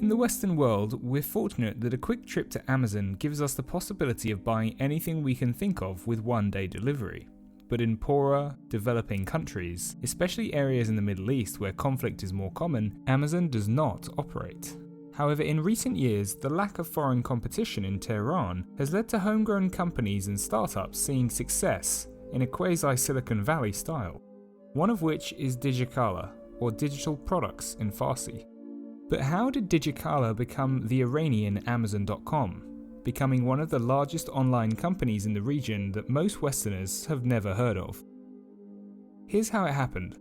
In the Western world, we're fortunate that a quick trip to Amazon gives us the possibility of buying anything we can think of with one-day delivery. But in poorer, developing countries, especially areas in the Middle East where conflict is more common, Amazon does not operate. However, in recent years, the lack of foreign competition in Tehran has led to homegrown companies and startups seeing success in a quasi-Silicon Valley style, one of which is Digikala, or Digital Products in Farsi. But how did Digikala become the Iranian Amazon.com, becoming one of the largest online companies in the region that most Westerners have never heard of? Here's how it happened.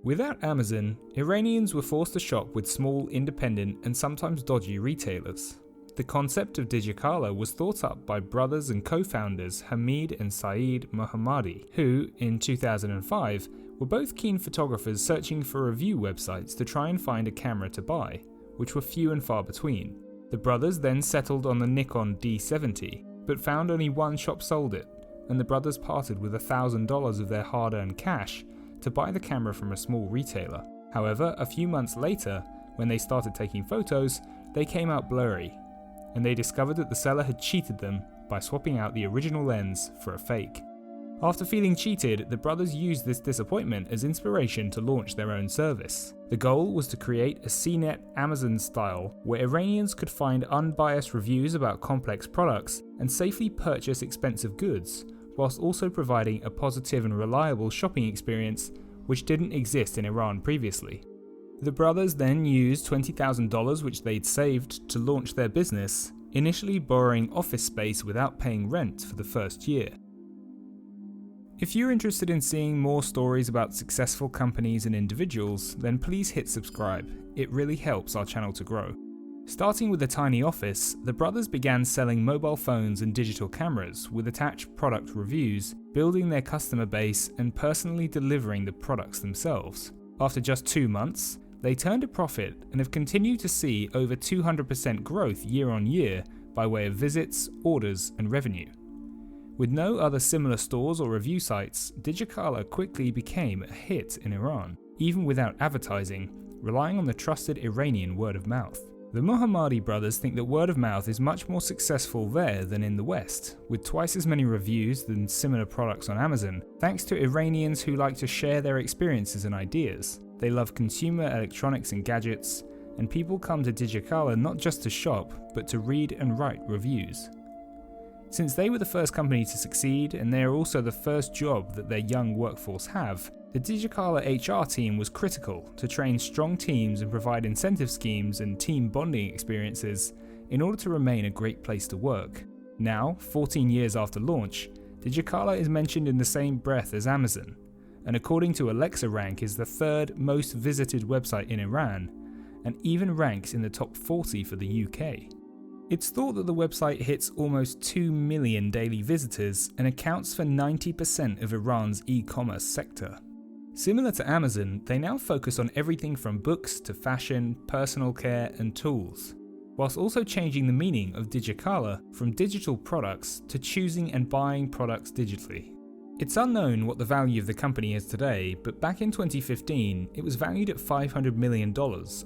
Without Amazon, Iranians were forced to shop with small, independent and sometimes dodgy retailers. The concept of Digikala was thought up by brothers and co-founders Hamid and Saeed Mohammadi, who, in 2005, were both keen photographers searching for review websites to try and find a camera to buy, which were few and far between. The brothers then settled on the Nikon D70, but found only one shop sold it, and the brothers parted with $1,000 of their hard-earned cash to buy the camera from a small retailer. However, a few months later, when they started taking photos, they came out blurry, and they discovered that the seller had cheated them by swapping out the original lens for a fake. After feeling cheated, the brothers used this disappointment as inspiration to launch their own service. The goal was to create a CNET Amazon style where Iranians could find unbiased reviews about complex products and safely purchase expensive goods, whilst also providing a positive and reliable shopping experience which didn't exist in Iran previously. The brothers then used $20,000 which they'd saved to launch their business, initially borrowing office space without paying rent for the first year. If you're interested in seeing more stories about successful companies and individuals, then please hit subscribe. It really helps our channel to grow. Starting with a tiny office, the brothers began selling mobile phones and digital cameras with attached product reviews, building their customer base and personally delivering the products themselves. After just 2 months, they turned a profit and have continued to see over 200% growth year on year by way of visits, orders and revenue. With no other similar stores or review sites, Digikala quickly became a hit in Iran, even without advertising, relying on the trusted Iranian word of mouth. The Mohammadi brothers think that word of mouth is much more successful there than in the West, with twice as many reviews than similar products on Amazon, thanks to Iranians who like to share their experiences and ideas. They love consumer electronics and gadgets, and people come to Digikala not just to shop, but to read and write reviews. Since they were the first company to succeed, and they are also the first job that their young workforce have, the Digikala HR team was critical to train strong teams and provide incentive schemes and team bonding experiences in order to remain a great place to work. Now, 14 years after launch, Digikala is mentioned in the same breath as Amazon, and according to Alexa Rank is the third most visited website in Iran, and even ranks in the top 40 for the UK. It's thought that the website hits almost 2 million daily visitors and accounts for 90% of Iran's e-commerce sector. Similar to Amazon, they now focus on everything from books to fashion, personal care and tools, whilst also changing the meaning of Digikala from digital products to choosing and buying products digitally. It's unknown what the value of the company is today, but back in 2015, it was valued at $500 million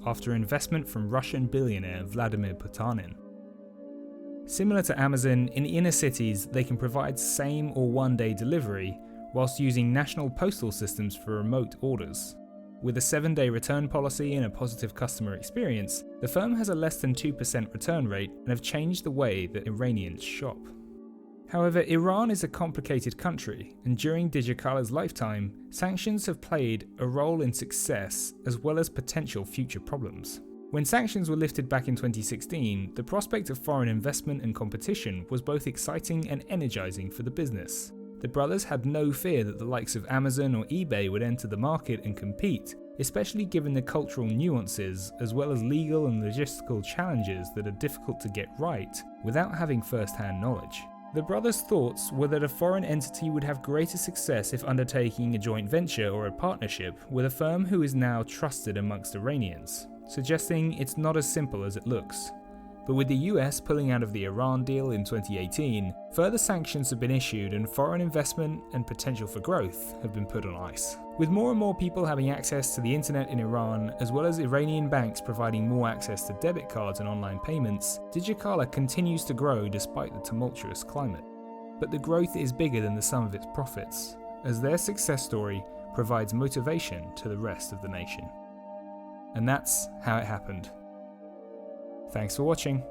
after investment from Russian billionaire Vladimir Putin. Similar to Amazon, in inner cities they can provide same or one-day delivery whilst using national postal systems for remote orders. With a 7-day return policy and a positive customer experience, the firm has a less than 2% return rate and have changed the way that Iranians shop. However, Iran is a complicated country, and during Digikala's lifetime, sanctions have played a role in success as well as potential future problems. When sanctions were lifted back in 2016, the prospect of foreign investment and competition was both exciting and energizing for the business. The brothers had no fear that the likes of Amazon or eBay would enter the market and compete, especially given the cultural nuances as well as legal and logistical challenges that are difficult to get right without having first-hand knowledge. The brothers' thoughts were that a foreign entity would have greater success if undertaking a joint venture or a partnership with a firm who is now trusted amongst Iranians, suggesting it's not as simple as it looks. But with the US pulling out of the Iran deal in 2018, further sanctions have been issued and foreign investment and potential for growth have been put on ice. With more and more people having access to the internet in Iran, as well as Iranian banks providing more access to debit cards and online payments, Digikala continues to grow despite the tumultuous climate. But the growth is bigger than the sum of its profits, as their success story provides motivation to the rest of the nation. And that's how it happened. Thanks for watching.